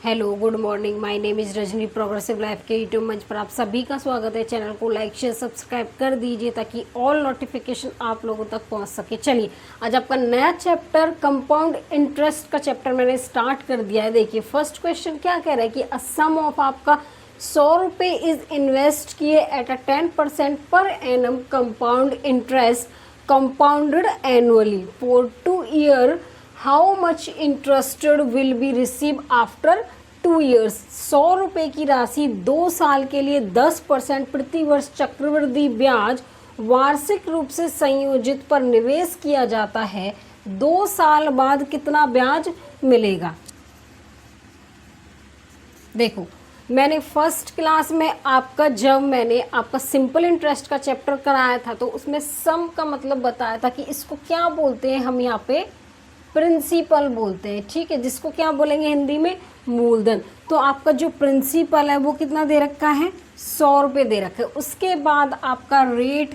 Hello good morning, my name is Rajni. Progressive life के YouTube मंच पर आप सभी का स्वागत है। चैनल को लाइक शेयर सब्सक्राइब कर दीजिए ताकि ऑल नोटिफिकेशन आप लोगों तक पहुंच सके। चलिए, आज आपका नया चैप्टर कंपाउंड इंटरेस्ट का चैप्टर मैंने स्टार्ट कर दिया है। देखिए, फर्स्ट क्वेश्चन क्या कह रहा है कि अ सम ऑफ आपका 100 रुपये इज इन्वेस्ट किए एट अ 10% पर annum compound interest compounded annually for 2 year, how much interested will be receive after 2 years. 100 रुपये की राशि 2 साल के लिए 10% प्रति वर्ष चक्रवृद्धि ब्याज वार्षिक रूप से संयोजित पर निवेश किया जाता है। 2 साल बाद कितना ब्याज मिलेगा। देखो, मैंने फर्स्ट क्लास में जब मैंने आपका सिंपल इंटरेस्ट का चैप्टर कराया था तो उसमें सम का मतलब बताया था कि इसको क्या बोलते हैं, हम यहाँ पे प्रिंसिपल बोलते हैं। ठीक है, जिसको क्या बोलेंगे हिंदी में, मूलधन। तो आपका जो प्रिंसिपल है वो कितना दे रखा है, 100 रुपये दे रखा है। उसके बाद आपका रेट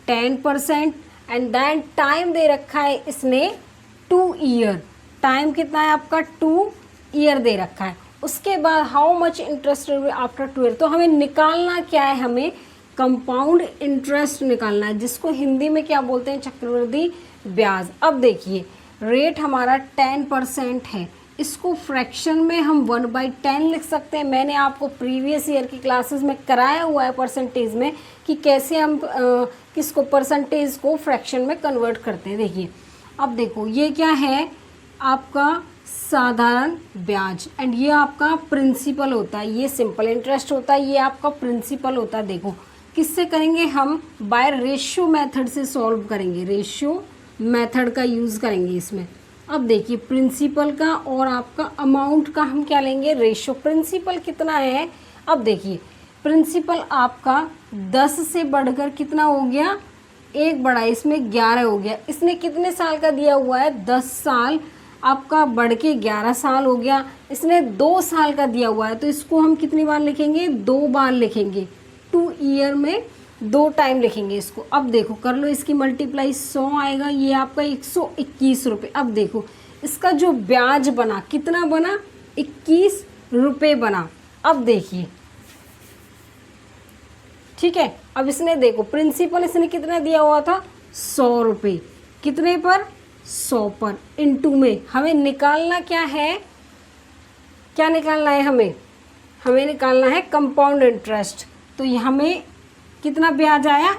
10% एंड देन टाइम दे रखा है इसने 2 ईयर। टाइम कितना है आपका, 2 ईयर दे रखा है। उसके बाद how much interest after 2 year. तो हमें निकालना क्या है, हमें कंपाउंड इंटरेस्ट निकालना है, जिसको हिंदी में क्या बोलते हैं, चक्रवृद्धि ब्याज। अब देखिए, रेट हमारा 10% है, इसको फ्रैक्शन में हम 1/10 लिख सकते हैं। मैंने आपको प्रीवियस ईयर की क्लासेस में कराया हुआ है परसेंटेज में कि कैसे हम किसको परसेंटेज को फ्रैक्शन में कन्वर्ट करते हैं। देखिए, अब देखो ये क्या है, आपका साधारण ब्याज एंड ये आपका प्रिंसिपल होता है, ये सिंपल इंटरेस्ट होता है, ये आपका प्रिंसिपल होता है। देखो किससे करेंगे, हम बाय रेशियो मेथड से सॉल्व करेंगे, रेशियो मेथड का यूज़ करेंगे इसमें। अब देखिए, प्रिंसिपल का और आपका अमाउंट का हम क्या लेंगे, रेशियो। प्रिंसिपल कितना है, अब देखिए प्रिंसिपल आपका 10 से बढ़कर कितना हो गया, 1 बढ़ा, इसमें 11 हो गया। इसने कितने साल का दिया हुआ है, 10 साल, आपका बढ़ के 11 साल हो गया। इसने 2 साल का दिया हुआ है, तो इसको हम कितनी बार लिखेंगे, 2 बार लिखेंगे। 2 ईयर में 2 टाइम लिखेंगे इसको। अब देखो कर लो इसकी मल्टीप्लाई, 100 आएगा, ये आपका 121 रुपये। अब देखो इसका जो ब्याज बना कितना बना, 21 रुपये बना। अब देखिए, ठीक है, अब इसने देखो प्रिंसिपल इसने कितना दिया हुआ था, 100 रुपये, कितने पर, 100 पर, इनटू में हमें निकालना क्या है, क्या निकालना है हमें निकालना है कंपाउंड इंटरेस्ट। तो ये हमें कितना ब्याज आया,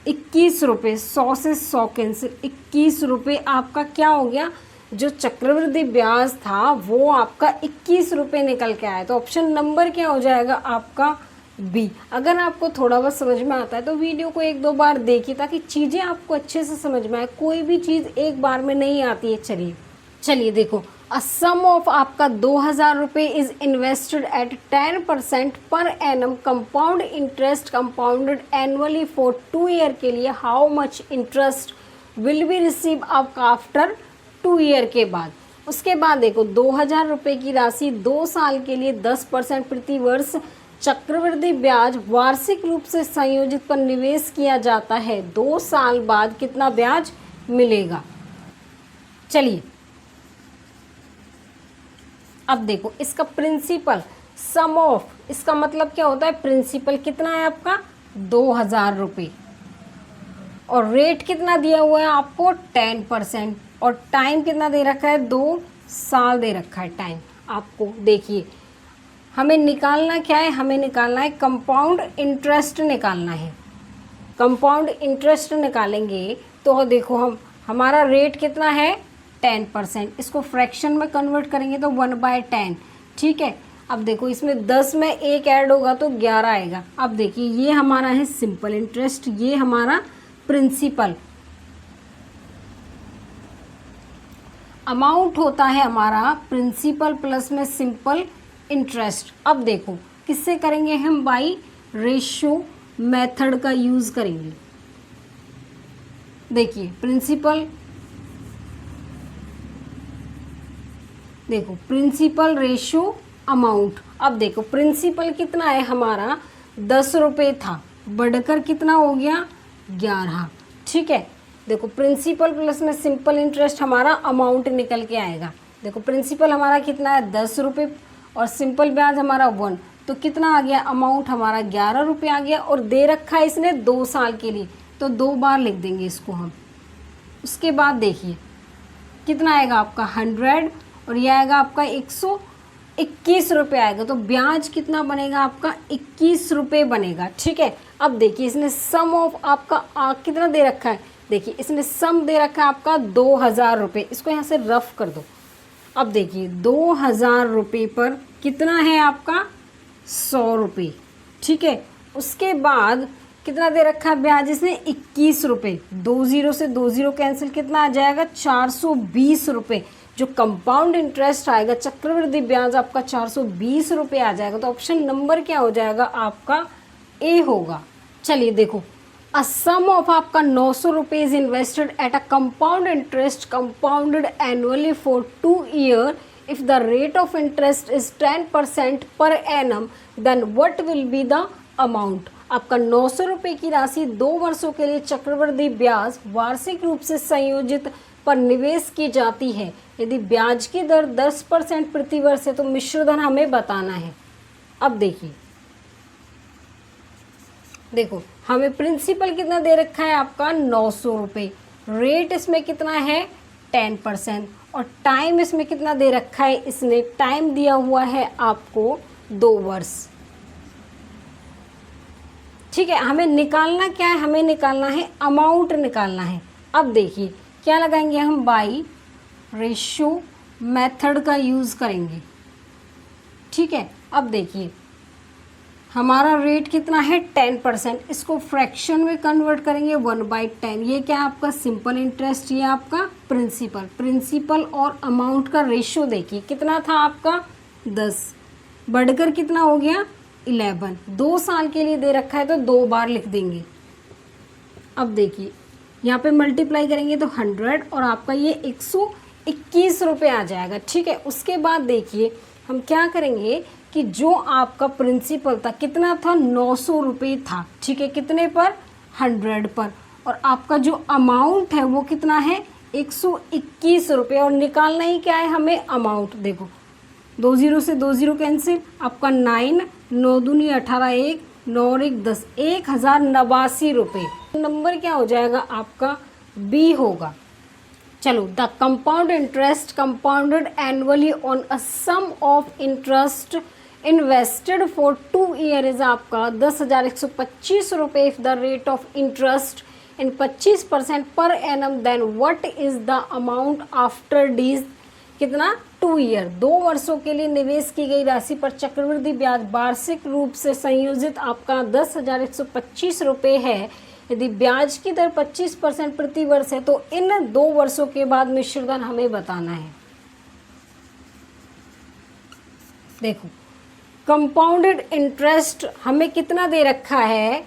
21 रुपये। 100 से 100 कैंसिल, 21 रुपये आपका क्या हो गया, जो चक्रवृद्धि ब्याज था वो आपका 21 रुपये निकल के आया। तो ऑप्शन नंबर क्या हो जाएगा आपका, बी। अगर आपको थोड़ा बहुत समझ में आता है तो वीडियो को 1-2 बार देखिए ताकि चीज़ें आपको अच्छे से समझ में आए। कोई भी चीज़ एक बार में नहीं आती है। चलिए देखो, अ सम ऑफ आपका 2000 रुपये इज इन्वेस्टेड एट 10% पर annum compound interest compounded annually for 2 year के लिए, how much interest will be receive आपका आफ्टर 2 ईयर के बाद। उसके बाद देखो, 2000 रुपये की राशि 2 साल के लिए 10% प्रति वर्ष चक्रवृद्धि ब्याज वार्षिक रूप से संयोजित पर निवेश किया जाता है। 2 साल बाद कितना ब्याज मिलेगा। चलिए, अब देखो इसका प्रिंसिपल सम ऑफ, इसका मतलब क्या होता है, प्रिंसिपल कितना है आपका, 2000 रुपये, और रेट कितना दिया हुआ है आपको, 10%, और टाइम कितना दे रखा है, 2 साल दे रखा है टाइम आपको। देखिए हमें निकालना क्या है, हमें निकालना है कंपाउंड इंटरेस्ट निकालना है। कंपाउंड इंटरेस्ट निकालेंगे तो देखो हमारा रेट कितना है, 10%। इसको फ्रैक्शन में कन्वर्ट करेंगे तो 1/10। ठीक है, अब देखो इसमें 10 में 1 ऐड होगा तो 11 आएगा। अब देखिए ये हमारा है सिंपल इंटरेस्ट, ये हमारा प्रिंसिपल। अमाउंट होता है हमारा प्रिंसिपल प्लस में सिंपल इंटरेस्ट। अब देखो किससे करेंगे हम, बाई रेशियो मेथड का यूज़ करेंगे। देखिए प्रिंसिपल, देखो प्रिंसिपल रेशियो अमाउंट। अब देखो प्रिंसिपल कितना है हमारा, 10 रुपये था, बढ़कर कितना हो गया, 11। ठीक है, देखो प्रिंसिपल प्लस में सिंपल इंटरेस्ट हमारा अमाउंट निकल के आएगा। देखो प्रिंसिपल हमारा कितना है, 10 रुपये, और सिंपल ब्याज हमारा 1, तो कितना आ गया अमाउंट हमारा 11 रुपये आ गया। और दे रखा है इसने 2 साल के लिए, तो 2 बार लिख देंगे इसको हम। उसके बाद देखिए कितना आएगा आपका 100 और ये आएगा आपका 121 रुपये आएगा। तो ब्याज कितना बनेगा आपका 21 रुपये बनेगा। ठीक है, अब देखिए इसने सम ऑफ आपका कितना दे रखा है, देखिए इसने सम दे रखा है आपका 2000 रुपये। इसको यहाँ से रफ कर दो। अब देखिए 2000 रुपये पर कितना है आपका 100 रुपये। ठीक है, उसके बाद कितना दे रखा है ब्याज इसने 21 रुपये। 20 से 20 कैंसिल, कितना आ जाएगा 420 रुपये। जो कंपाउंड इंटरेस्ट आएगा चक्रवृद्धि ब्याज आपका 420 रुपये आ जाएगा। तो ऑप्शन नंबर क्या हो जाएगा आपका ए होगा। चलिए देखो, अ सम ऑफ आपका 900 rupees invested at a compound interest compounded annually for 2 year if the rate of interest is 10% per annum then what will be the amount। आपका 900 रुपये की राशि 2 वर्षों के लिए चक्रवृद्धि ब्याज वार्षिक रूप से संयोजित पर निवेश की जाती है। यदि ब्याज की दर 10% प्रति वर्ष है तो मिश्र धन हमें बताना है। अब देखिए, देखो हमें प्रिंसिपल कितना दे रखा है आपका 900 रुपये, रेट इसमें कितना है 10% और टाइम इसमें कितना दे रखा है, इसने टाइम दिया हुआ है आपको 2 वर्ष। ठीक है, हमें निकालना क्या है, हमें निकालना है अमाउंट निकालना है। अब देखिए क्या लगाएंगे हम, बाई रेशियो मेथड का यूज़ करेंगे। ठीक है, अब देखिए हमारा रेट कितना है 10%, इसको फ्रैक्शन में कन्वर्ट करेंगे 1/10। ये क्या है आपका सिंपल इंटरेस्ट, ये आपका प्रिंसिपल और अमाउंट का रेशियो देखिए कितना था आपका 10 बढ़कर कितना हो गया 11। 2 साल के लिए दे रखा है तो 2 बार लिख देंगे। अब देखिए यहाँ पे मल्टीप्लाई करेंगे तो 100 और आपका ये 121 रुपये आ जाएगा। ठीक है, उसके बाद देखिए हम क्या करेंगे कि जो आपका प्रिंसिपल था कितना था 900 रुपये था। ठीक है, कितने पर 100 पर, और आपका जो अमाउंट है वो कितना है 121 रुपये। और निकालना ही क्या है हमें अमाउंट। देखो 20 से 20 कैंसिल, आपका 9 9 दूनी 18 1 9 और 1 10 1089 रुपये। नंबर क्या हो जाएगा आपका बी होगा। चलो, the compound interest compounded annually on a sum of interest invested for 2 year is आपका 10,125 रुपये। If the rate of interest in 25% per annum then what is the amount after these कितना 2 year. 2 वर्षों के लिए निवेश की गई राशि पर चक्रवृद्धि ब्याज वार्षिक रूप से संयोजित आपका 10,125 रुपये है। यदि ब्याज की दर 25% प्रति वर्ष है तो इन 2 वर्षों के बाद मिश्र धन हमें बताना है। देखो कंपाउंडेड इंटरेस्ट हमें कितना दे रखा है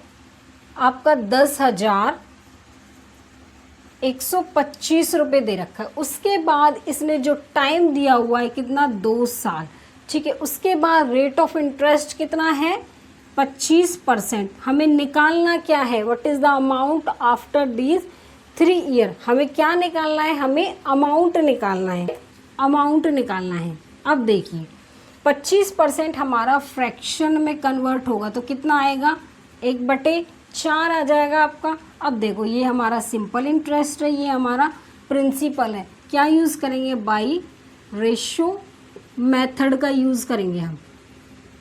आपका 10,125 रुपये दे रखा है। उसके बाद इसने जो टाइम दिया हुआ है कितना 2 साल। ठीक है, उसके बाद रेट ऑफ इंटरेस्ट कितना है 25%। हमें निकालना क्या है, what is the amount after these 3 year. हमें क्या निकालना है, हमें अमाउंट निकालना है, अमाउंट निकालना है। अब देखिए 25% हमारा फ्रैक्शन में कन्वर्ट होगा तो कितना आएगा 1/4 आ जाएगा आपका। अब देखो ये हमारा सिंपल इंटरेस्ट है, ये हमारा प्रिंसिपल है। क्या यूज़ करेंगे, बाई रेशियो मेथड का यूज़ करेंगे हम।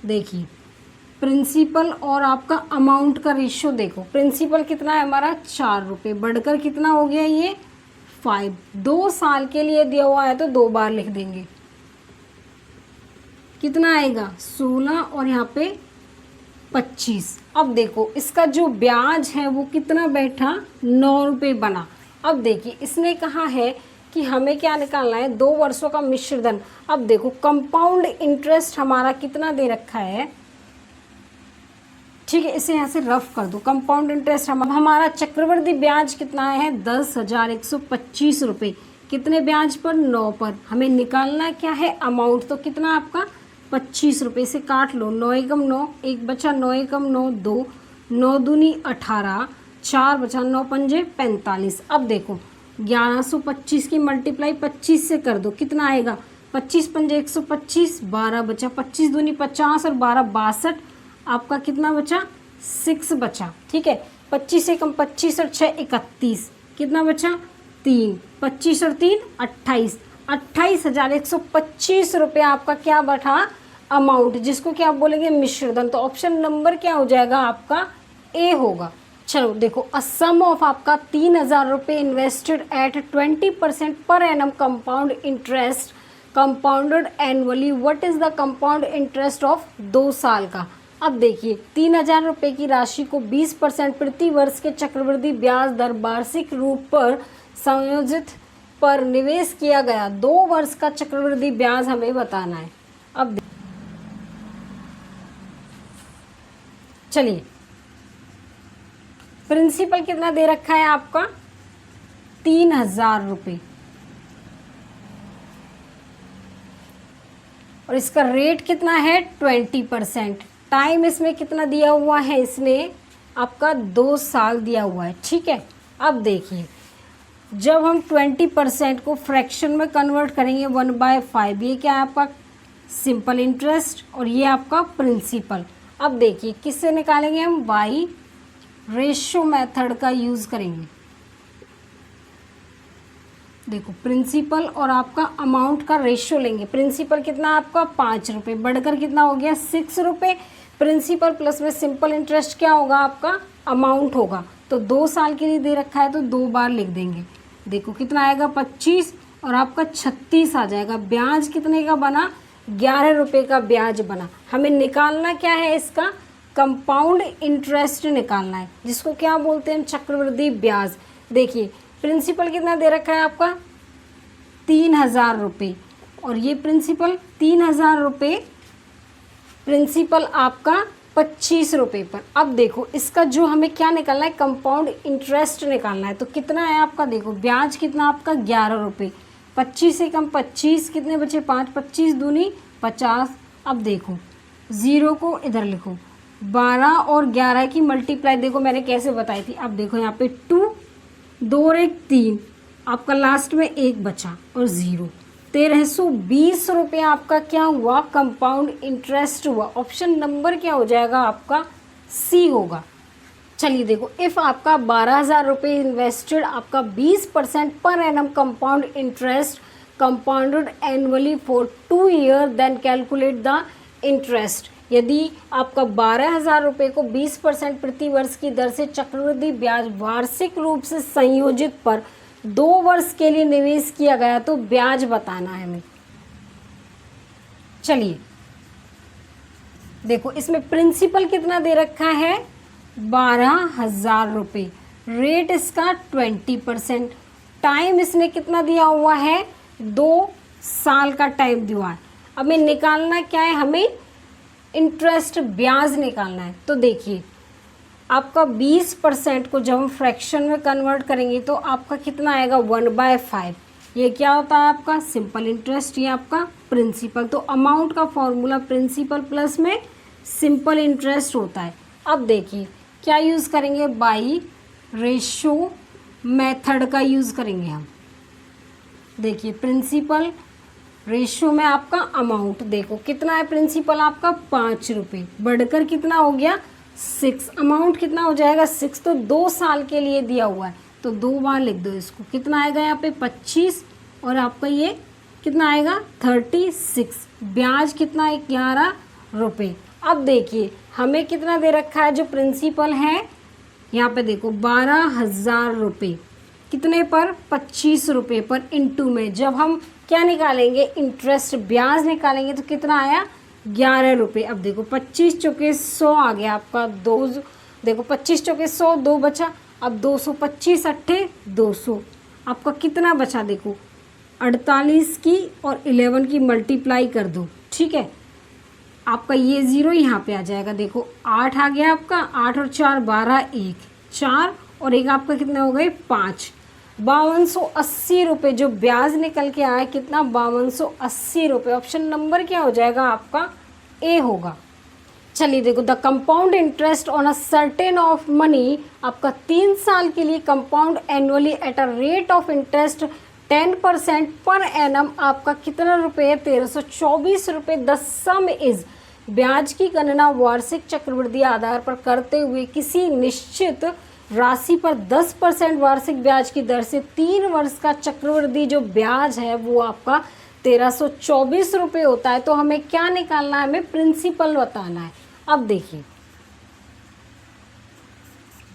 देखिए प्रिंसिपल और आपका अमाउंट का रेशियो देखो, प्रिंसिपल कितना है हमारा 4 रुपये बढ़कर कितना हो गया ये 5। 2 साल के लिए दिया हुआ है तो 2 बार लिख देंगे। कितना आएगा 16 और यहाँ पे 25। अब देखो इसका जो ब्याज है वो कितना बैठा 9 रुपये बना। अब देखिए इसने कहा है कि हमें क्या निकालना है 2 वर्षों का मिश्र धन। अब देखो कंपाउंड इंटरेस्ट हमारा कितना दे रखा है। ठीक है, इसे यहाँ से रफ कर दो। कंपाउंड इंटरेस्ट हमारा चक्रवृद्धि ब्याज कितना है 10,125 रुपये। कितने ब्याज पर 9 पर। हमें निकालना क्या है अमाउंट, तो कितना आपका 25 रुपये से काट लो। 9 एकम 9, 1 बचा 9 एकम 9 2 9 दूनी 18 4 बचा 9 पंजे 45। अब देखो 1125 की मल्टीप्लाई 25 से कर दो, कितना आएगा 25 पंजे 125, 12 बचा, 25 दूनी 50 और 12 62, आपका कितना बचा 6 बचा। ठीक है, 25 से कम 25 और 6 31, कितना बचा 3, 25 और 3 28, 28,125 रुपये आपका क्या बैठा अमाउंट, जिसको क्या आप बोलेंगे मिश्रधन। तो ऑप्शन नंबर क्या हो जाएगा आपका ए होगा। चलो देखो, अ सम ऑफ आपका 3,000 रुपये invested at 20% per annum compound interest compounded annually, what is the compound interest of 2 साल का। अब देखिए 3,000 रुपये की राशि को 20% प्रति वर्ष के चक्रवृद्धि ब्याज दर वार्षिक रूप पर संयोजित पर निवेश किया गया, 2 वर्ष का चक्रवृद्धि ब्याज हमें बताना है। अब चलिए, प्रिंसिपल कितना दे रखा है आपका 3,000 रुपये और इसका रेट कितना है 20%। टाइम इसमें कितना दिया हुआ है, इसने आपका 2 साल दिया हुआ है। ठीक है, अब देखिए जब हम 20% को फ्रैक्शन में कन्वर्ट करेंगे 1/5, ये क्या है आपका सिंपल इंटरेस्ट और ये आपका प्रिंसिपल। अब देखिए किससे निकालेंगे हम, बाई रेशो मेथड का यूज़ करेंगे। देखो प्रिंसिपल और आपका अमाउंट का रेशो लेंगे। प्रिंसिपल कितना आपका 5 रुपये, बढ़कर कितना हो गया 6 रुपये। प्रिंसिपल प्लस में सिंपल इंटरेस्ट क्या होगा आपका अमाउंट होगा। तो 2 साल के लिए दे रखा है तो 2 बार लिख देंगे। देखो कितना आएगा 25 और आपका 36 आ जाएगा। ब्याज कितने का बना 11 रुपये का ब्याज बना। हमें निकालना क्या है, इसका कंपाउंड इंटरेस्ट निकालना है, जिसको क्या बोलते हैं हम चक्रवृद्धि ब्याज। देखिए प्रिंसिपल कितना दे रखा है आपका 3,000 रुपये और ये प्रिंसिपल 3,000 रुपये, प्रिंसिपल आपका 25 रुपये पर। अब देखो इसका जो हमें क्या निकालना है कंपाउंड इंटरेस्ट निकालना है। तो कितना है आपका, देखो ब्याज कितना आपका 11 रुपये, 25 से कम 25, कितने बचे 5, 25 दूनी 50। अब देखो ज़ीरो को इधर लिखो, 12 और 11 की मल्टीप्लाई देखो मैंने कैसे बताई थी। अब देखो यहाँ पे 2, 2 और 1 3, आपका लास्ट में 1 बचा और 0, 1,320 रुपये आपका क्या हुआ कंपाउंड इंटरेस्ट हुआ। ऑप्शन नंबर क्या हो जाएगा आपका सी होगा। चलिए देखो, इफ़ आपका 12,000 रुपये इन्वेस्टेड, आपका 20% per annum compound interest compounded annually for 2 year, then calculate the interest. यदि आपका 12,000 रुपये को 20% प्रति वर्ष की दर से चक्रवृद्धि ब्याज वार्षिक रूप से संयोजित पर 2 वर्ष के लिए निवेश किया गया तो ब्याज बताना है हमें। चलिए देखो इसमें प्रिंसिपल कितना दे रखा है 12,000 रुपये, रेट इसका 20%, टाइम इसने कितना दिया हुआ है 2 साल का टाइम दिया है। हमें निकालना क्या है, हमें इंटरेस्ट ब्याज निकालना है। तो देखिए आपका 20% को जब हम फ्रैक्शन में कन्वर्ट करेंगे तो आपका कितना आएगा 1/5। ये क्या होता है आपका सिंपल इंटरेस्ट, ये आपका प्रिंसिपल। तो अमाउंट का फॉर्मूला प्रिंसिपल प्लस में सिंपल इंटरेस्ट होता है। अब देखिए क्या यूज़ करेंगे, बाई रेशो मेथड का यूज़ करेंगे हम। देखिए प्रिंसिपल रेशो में आपका अमाउंट, देखो कितना है प्रिंसिपल आपका 5 रुपये, बढ़कर कितना हो गया 6, अमाउंट कितना हो जाएगा 6। तो 2 साल के लिए दिया हुआ है तो 2 बार लिख दो इसको। कितना आएगा यहाँ पे 25 और आपका ये कितना आएगा 36, ब्याज कितना है 11 रुपये। अब देखिए हमें कितना दे रखा है, जो प्रिंसिपल है यहाँ पे देखो 12,000 रुपये, कितने पर 25 रुपये पर इंटू में जब हम क्या निकालेंगे इंटरेस्ट ब्याज निकालेंगे तो कितना आया 11 रुपये। अब देखो 25 चौके 100 आ गया आपका 2, देखो 25 चौके 100, 2 बचा। अब 225 अट्ठे 200, आपका कितना बचा देखो 48 की और 11 की मल्टीप्लाई कर दो। ठीक है, आपका ये 0 यहाँ पे आ जाएगा। देखो 8 आ गया आपका, 8 और 4 12, 1 4 और 1 आपका कितने हो गए 5, 5280 रुपये जो ब्याज निकल के आया कितना 5280 रुपये। ऑप्शन नंबर क्या हो जाएगा आपका ए होगा। चलिए देखो the compound interest on a certain of money, आपका 3 साल के लिए compound annually at a rate of interest 10% per annum आपका कितना रुपए है? 1324 रुपये। द सम इज, ब्याज की गणना वार्षिक चक्रवृद्धि आधार पर करते हुए किसी निश्चित राशि पर 10% वार्षिक ब्याज की दर से 3 वर्ष का चक्रवृद्धि जो ब्याज है वो आपका 1324 रुपये होता है। तो हमें क्या निकालना है? हमें प्रिंसिपल बताना है। अब देखिए,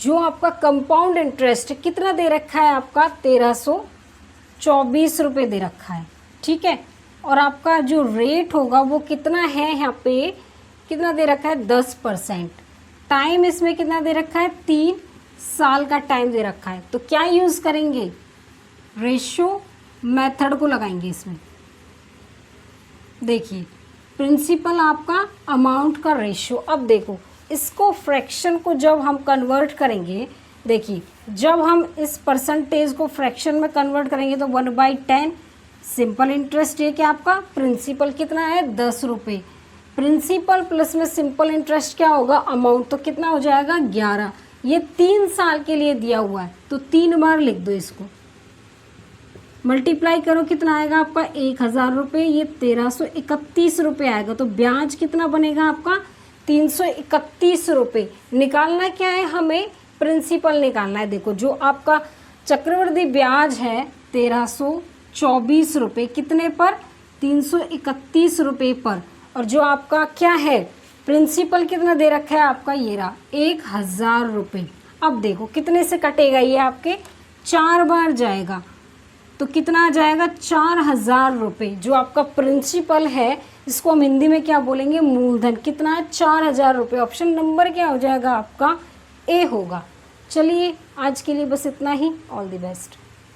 जो आपका कंपाउंड इंटरेस्ट कितना दे रखा है? आपका 1324 रुपये दे रखा है, ठीक है। और आपका जो रेट होगा वो कितना है? यहाँ पे कितना दे रखा है? 10%। टाइम इसमें कितना दे रखा है? 3 साल का टाइम दे रखा है। तो क्या यूज़ करेंगे? रेशियो मेथड को लगाएंगे इसमें। देखिए, प्रिंसिपल आपका अमाउंट का रेशियो। अब देखो, इसको फ्रैक्शन को जब हम कन्वर्ट करेंगे, देखिए जब हम इस परसेंटेज को फ्रैक्शन में कन्वर्ट करेंगे तो 1/10 सिंपल इंटरेस्ट ये क्या आपका प्रिंसिपल कितना है? 10 रुपये। प्रिंसिपल प्लस में सिंपल इंटरेस्ट क्या होगा? अमाउंट। तो कितना हो जाएगा? 11। ये 3 साल के लिए दिया हुआ है तो 3 बार लिख दो इसको। मल्टीप्लाई करो, कितना आएगा आपका? 1000 रुपये। ये 1331 रुपये आएगा। तो ब्याज कितना बनेगा आपका? 331 रुपये। निकालना क्या है? हमें प्रिंसिपल निकालना है। देखो, जो आपका चक्रवृद्धि ब्याज है 1324 रुपये, कितने पर? 331 रुपये पर। और जो आपका क्या है? प्रिंसिपल कितना दे रखा है आपका? ये रहा 1000 रुपये। अब देखो कितने से कटेगा? ये आपके 4 बार जाएगा तो कितना आ जाएगा? 4000 रुपये। जो आपका प्रिंसिपल है इसको हम हिंदी में क्या बोलेंगे? मूलधन। कितना है? 4000 रुपये। ऑप्शन नंबर क्या हो जाएगा आपका? ए होगा। चलिए आज के लिए बस इतना ही। All the best.